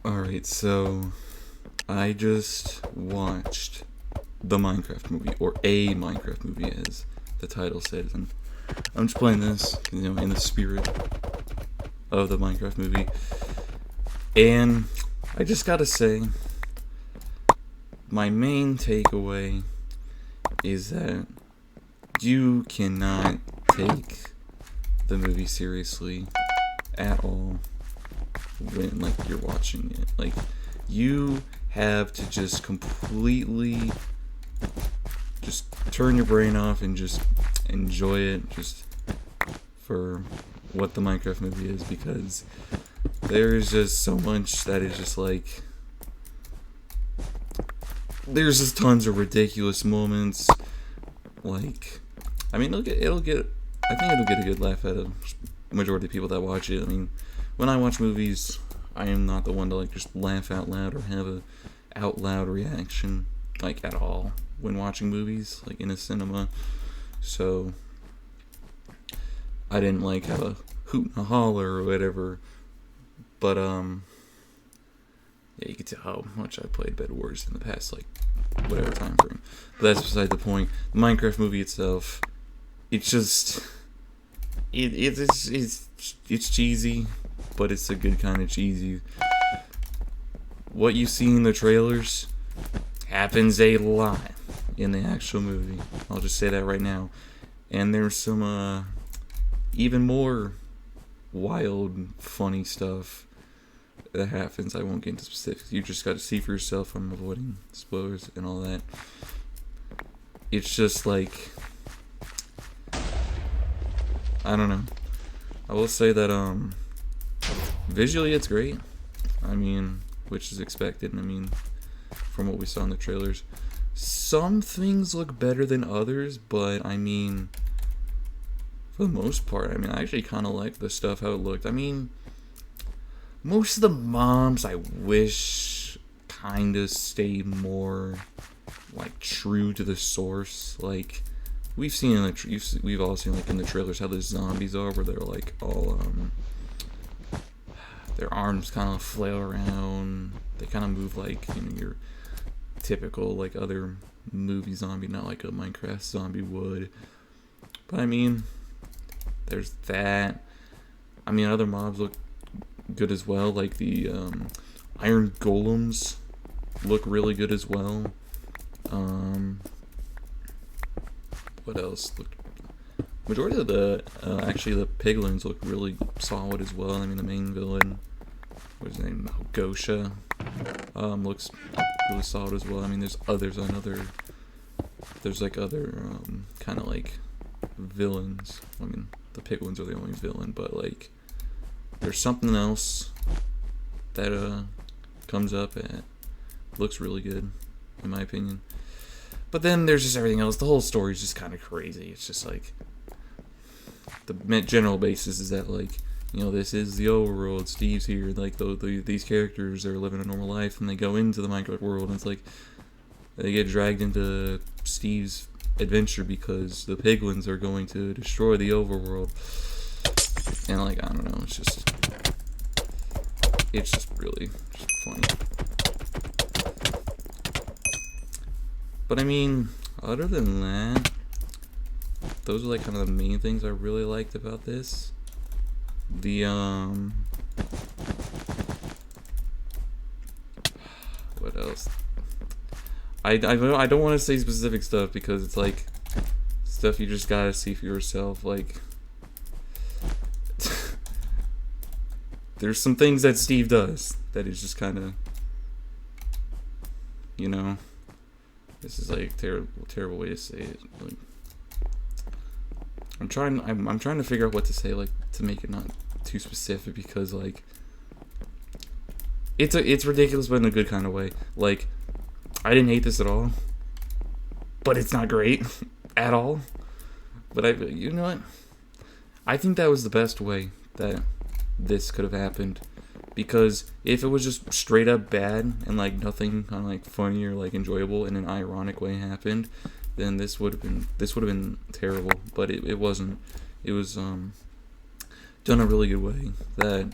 Alright, so I just watched the Minecraft movie, or a Minecraft movie as the title says, and I'm just playing this, in the spirit of the Minecraft movie. And I just gotta say, my main takeaway is that you cannot take the movie seriously at all when you're watching it. You have to just completely just turn your brain off and just enjoy it just for what the Minecraft movie is, because there is just so much that is just there's just tons of ridiculous moments. I think it'll get a good laugh out of majority of people that watch it. I mean, when I watch movies, I am not the one to just laugh out loud or have a out loud reaction at all when watching movies in a cinema. So I didn't have a hoot and a holler or whatever. But yeah, you can tell how much I played bedwars in the past whatever time frame. But that's beside the point. The Minecraft movie itself, it's just it's cheesy, but it's a good kind of cheesy. What you see in the trailers happens a lot in the actual movie. I'll just say that right now. And there's some even more wild, funny stuff that happens. I won't get into specifics. You just got to see for yourself. I'm avoiding spoilers and all that. It's just I don't know. I will say that visually it's great. I mean, which is expected. I mean, from what we saw in the trailers, some things look better than others, but I mean, for the most part, I actually kind of like the stuff how it looked. I mean, most of the mobs I wish kind of stayed more true to the source. We've seen we've all seen in the trailers how the zombies are, where they're all their arms kind of flail around. They kind of move your typical other movie zombie, not like a Minecraft zombie would. But I mean, there's that. I mean, other mobs look good as well. The iron golems look really good as well. What else? Majority of the actually the piglins look really solid as well. I mean, the main villain, what's his name, Gosha, looks really solid as well. I mean, there's other kind of villains. I mean, the piglins are the only villain, but there's something else that comes up and looks really good, in my opinion. But then there's just everything else. The whole story is just kind of crazy. It's just the general basis is that this is the overworld. Steve's here. These characters are living a normal life, and they go into the Minecraft world, and it's they get dragged into Steve's adventure because the piglins are going to destroy the overworld. And I don't know. It's just really just funny. But I mean, other than that, those are kind of the main things I really liked about this. The what else? I don't want to say specific stuff because it's stuff you just gotta see for yourself. There's some things that Steve does that is just kind of, this is terrible way to say it. I'm trying to figure out what to say to make it not too specific, because it's ridiculous but in a good kind of way. I didn't hate this at all, but it's not great at all. But you know what? I think that was the best way that this could have happened, because if it was just straight up bad and nothing kind of funny or enjoyable in an ironic way happened, then this would have been terrible. But it wasn't. It was done a really good way that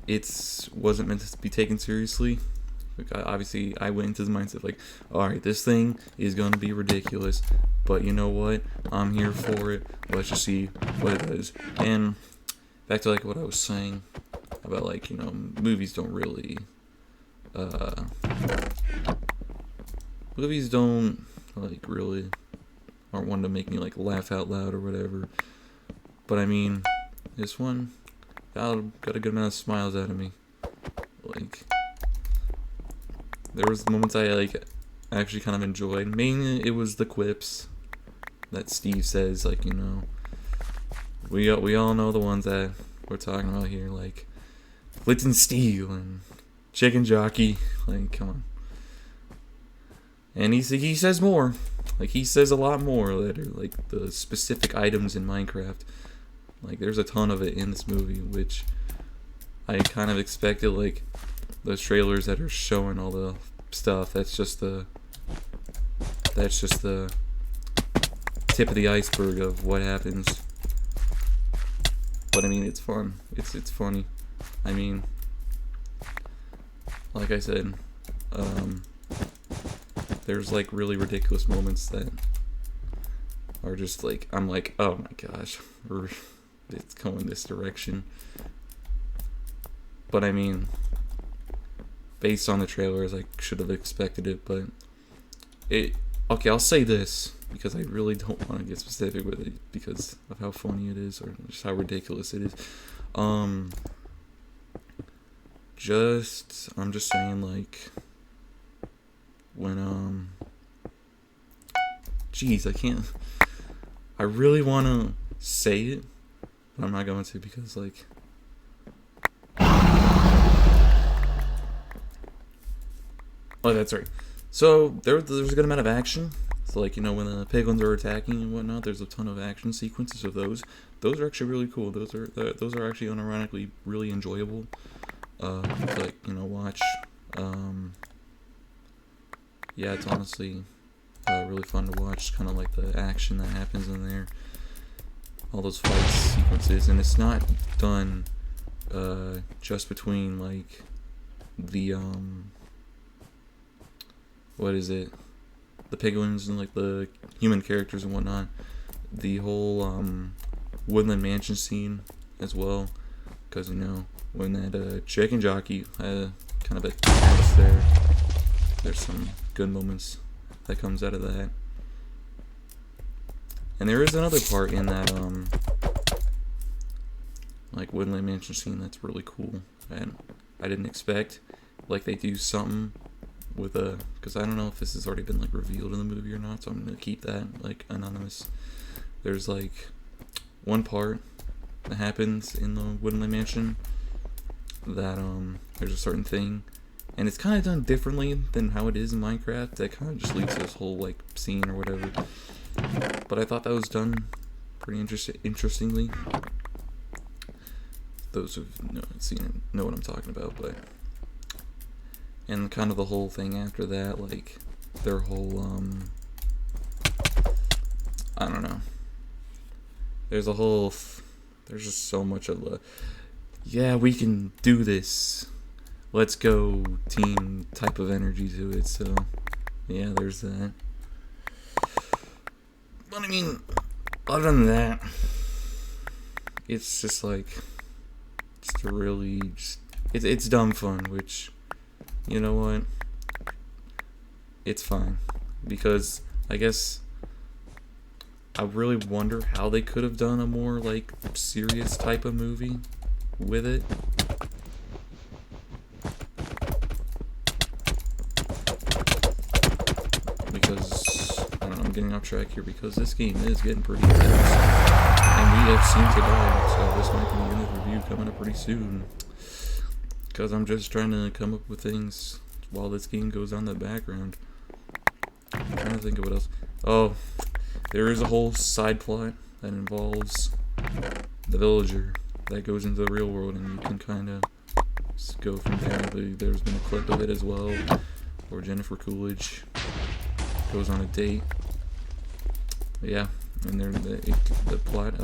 it wasn't meant to be taken seriously. Like, obviously, I went into the mindset like, all right, this thing is gonna be ridiculous, but you know what? I'm here for it. Let's just see what it does. And back to like what I was saying about like, you know, movies don't like really aren't one to make me like laugh out loud or whatever. But I mean, this one got a good amount of smiles out of me. Like, there was moments I like actually kind of enjoyed. Mainly it was the quips that Steve says, like, you know, we all know the ones that we're talking about here, like Blitz and Steel and Chicken Jockey. Like, come on. And he says more. Like, he says a lot more later, like the specific items in Minecraft. Like, there's a ton of it in this movie, which I kind of expected. Like, those trailers that are showing all the stuff, that's just the tip of the iceberg of what happens. But I mean, it's fun. It's funny. I mean, like I said, there's like really ridiculous moments that are just like, I'm like, oh my gosh, it's going this direction. But I mean, based on the trailers, I should have expected it, but okay, I'll say this, because I really don't want to get specific with it because of how funny it is, or just how ridiculous it is. I'm just saying, like, when, jeez, I really want to say it, but I'm not going to, because, like, oh, that's right. So there's a good amount of action. So, like, you know, when the piglins are attacking and whatnot, there's a ton of action sequences of those. Those are actually really cool. Those are actually unironically really enjoyable. Like, you know, watch. Yeah, it's honestly really fun to watch. Kind of like the action that happens in there, all those fight sequences, and it's not done just between like the what is it? The piglins and like the human characters and whatnot. The whole woodland mansion scene as well, because you know when that chicken jockey kind of attacks there, there's some good moments that comes out of that. And there is another part in that like woodland mansion scene that's really cool, and I didn't expect. Like, they do something with because I don't know if this has already been like revealed in the movie or not, so I'm gonna keep that like anonymous. There's like one part that happens in the woodland mansion that there's a certain thing, and it's kind of done differently than how it is in Minecraft. That kind of just leads to this whole like scene or whatever. But I thought that was done pretty interestingly. Those who've seen it know what I'm talking about, but. And kind of the whole thing after that, like, their whole, I don't know. There's just so much of the, yeah, we can do this, let's go team type of energy to it, so, yeah, there's that. But I mean, other than that, it's just like, just a really, it's dumb fun, which, you know what? It's fine. Because I guess I really wonder how they could have done a more, like, serious type of movie with it. Because, I don't know, I'm getting off track here, because this game is getting pretty intense. And we have seen today, so this might be the end of the review coming up pretty soon. Because I'm just trying to come up with things while this game goes on in the background. I'm trying to think of what else. Oh, there is a whole side plot that involves the villager that goes into the real world, and you can kind of go from there. There's been a clip of it as well, where Jennifer Coolidge goes on a date. But yeah, and the plot,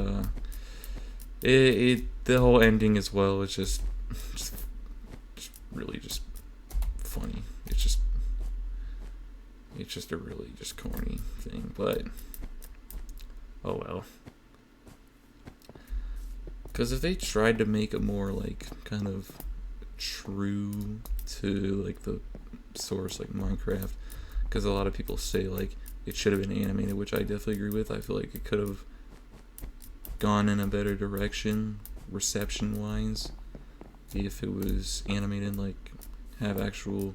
the whole ending as well is just really just funny. It's just a really just corny thing, but oh well. Because if they tried to make it more like kind of true to like the source, like Minecraft, because a lot of people say like it should have been animated, which I definitely agree with. I feel like it could have gone in a better direction reception wise if it was animated, like have actual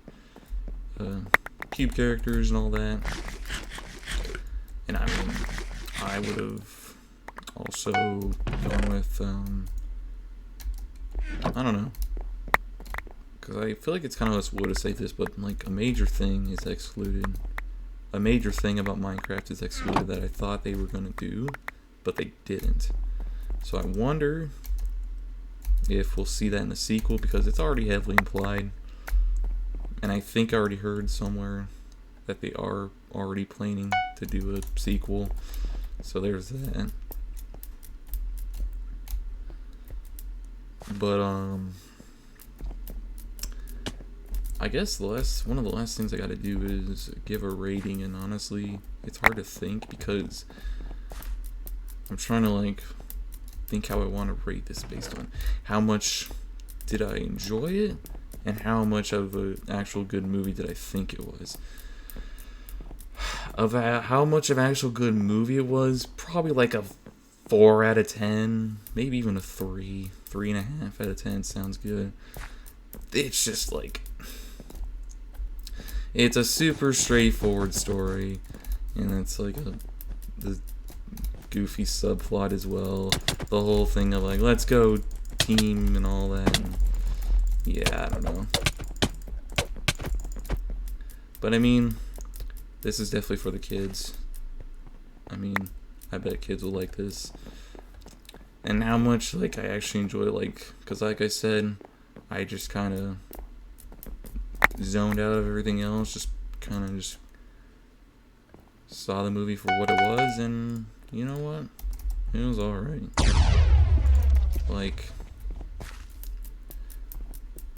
cube characters and all that. And I mean, I would have also gone with I don't know, because I feel like it's kind of us would to say this, but like a major thing is excluded. A major thing about Minecraft is excluded that I thought they were going to do, but they didn't. So I wonder if we'll see that in the sequel, because it's already heavily implied. And I think I already heard somewhere that they are already planning to do a sequel. So there's that. But I guess one of the last things I gotta do is give a rating, and honestly, it's hard to think because I'm trying to like think how I want to rate this based on how much did I enjoy it and how much of an actual good movie did I think it was. Of how much of an actual good movie it was, probably like a 4 out of 10, maybe even a 3.5 out of 10 sounds good. It's just like, it's a super straightforward story, and it's like the goofy subplot as well. The whole thing of like, let's go team and all that. And yeah, I don't know. But I mean, this is definitely for the kids. I mean, I bet kids will like this. And how much like I actually enjoy it, like, because like I said, I just kind of zoned out of everything else, just kind of just saw the movie for what it was, and you know what? It was alright. Like,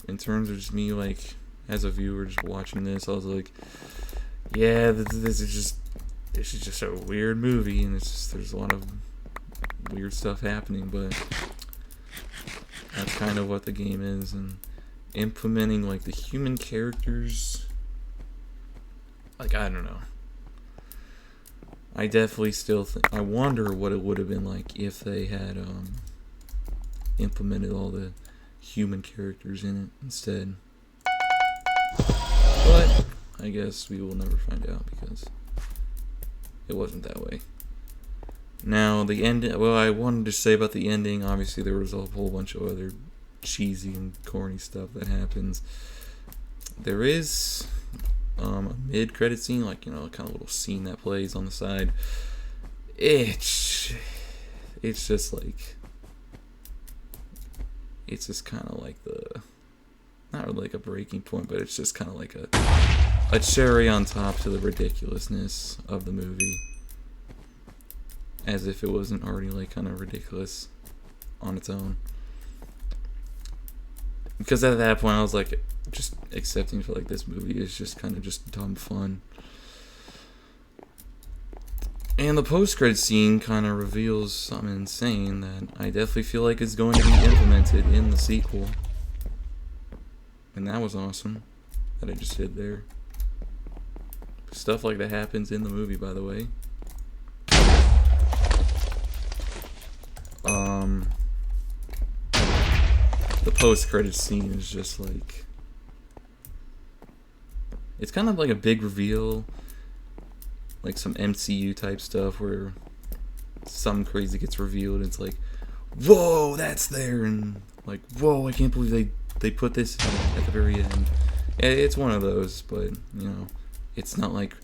in terms of just me, like, as a viewer just watching this, I was like, yeah, this is just a weird movie, and it's just, there's a lot of weird stuff happening, but that's kind of what the game is. And implementing like the human characters, like, I don't know, I definitely still think, I wonder what it would have been like if they had implemented all the human characters in it instead. But I guess we will never find out because it wasn't that way. Now, the end, well, I wanted to say about the ending, obviously there was a whole bunch of other cheesy and corny stuff that happens. There is a mid-credit scene, like, you know, kind of little scene that plays on the side. It's just like, it's just kind of like the, not really like a breaking point, but it's just kind of like a cherry on top to the ridiculousness of the movie. As if it wasn't already like kind of ridiculous on its own. Because at that point I was like just accepting for like this movie is just kind of just dumb fun. And the post-credit scene kind of reveals something insane that I definitely feel like is going to be implemented in the sequel. And that was awesome that I just did there. Stuff like that happens in the movie, by the way. The post-credit scene is just like, it's kind of like a big reveal, like some MCU type stuff where something crazy gets revealed. It's like, whoa, that's there, and like, whoa, I can't believe they put this at the very end. It's one of those, but you know, it's not like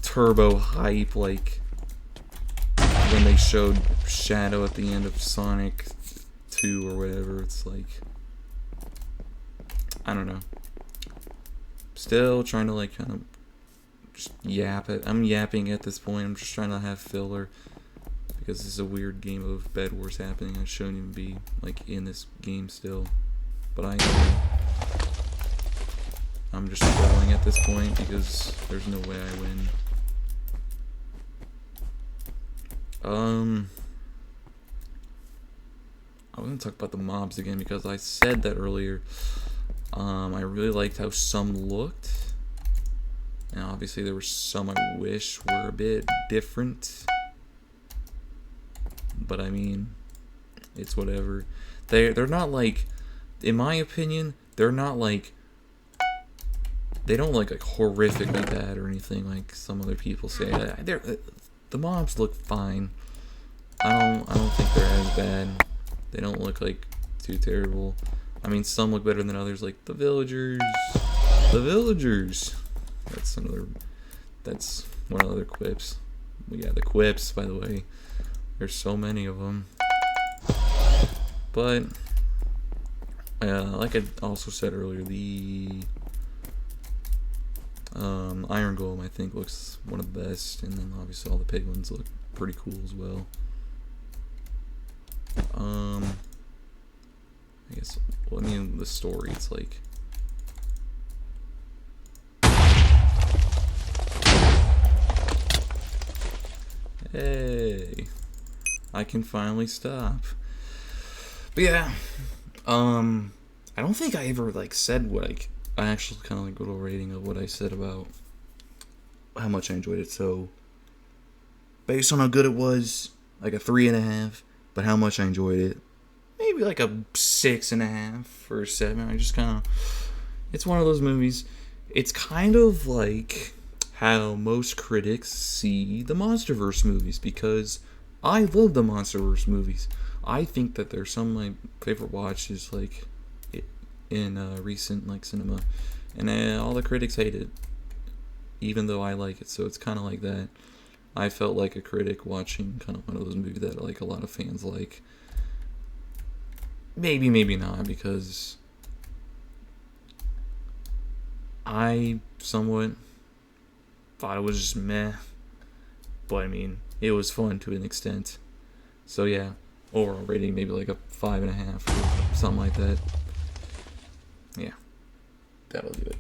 turbo hype like when they showed Shadow at the end of Sonic 2 or whatever. It's like, I don't know. Still trying to like kind of just yap it. I'm yapping at this point. I'm just trying to have filler because this is a weird game of Bed Wars happening. I shouldn't even be like in this game still, but I am. I'm just trolling at this point because there's no way I win. I was gonna talk about the mobs again because I said that earlier. I really liked how some looked. And obviously there were some I wish were a bit different. But I mean, it's whatever. They're not like, in my opinion, they're not like, they don't look like horrifically bad or anything like some other people say. The mobs look fine. I don't think they're as bad. They don't look like too terrible. I mean, some look better than others, like the villagers. The villagers. That's one of the other quips. Yeah, the quips, by the way. There's so many of them. But like I also said earlier, the Iron Golem I think looks one of the best, and then obviously all the pig ones look pretty cool as well. I guess, well, I mean, the story, it's like, hey, I can finally stop. But yeah, I don't think I ever like said what I actually kind of like a little rating of what I said about how much I enjoyed it. So based on how good it was, like a 3.5. But how much I enjoyed it, maybe like a 6.5 or 7. I just kind of, it's one of those movies. It's kind of like how most critics see the MonsterVerse movies, because I love the MonsterVerse movies. I think that they're some of my favorite watches, like in recent like cinema, and all the critics hate it, even though I like it. So it's kind of like that. I felt like a critic watching kind of one of those movies that like a lot of fans like. Maybe not, because I somewhat thought it was just meh. But I mean, it was fun to an extent. So yeah, overall rating maybe like a 5.5 or something like that. Yeah, that'll do it.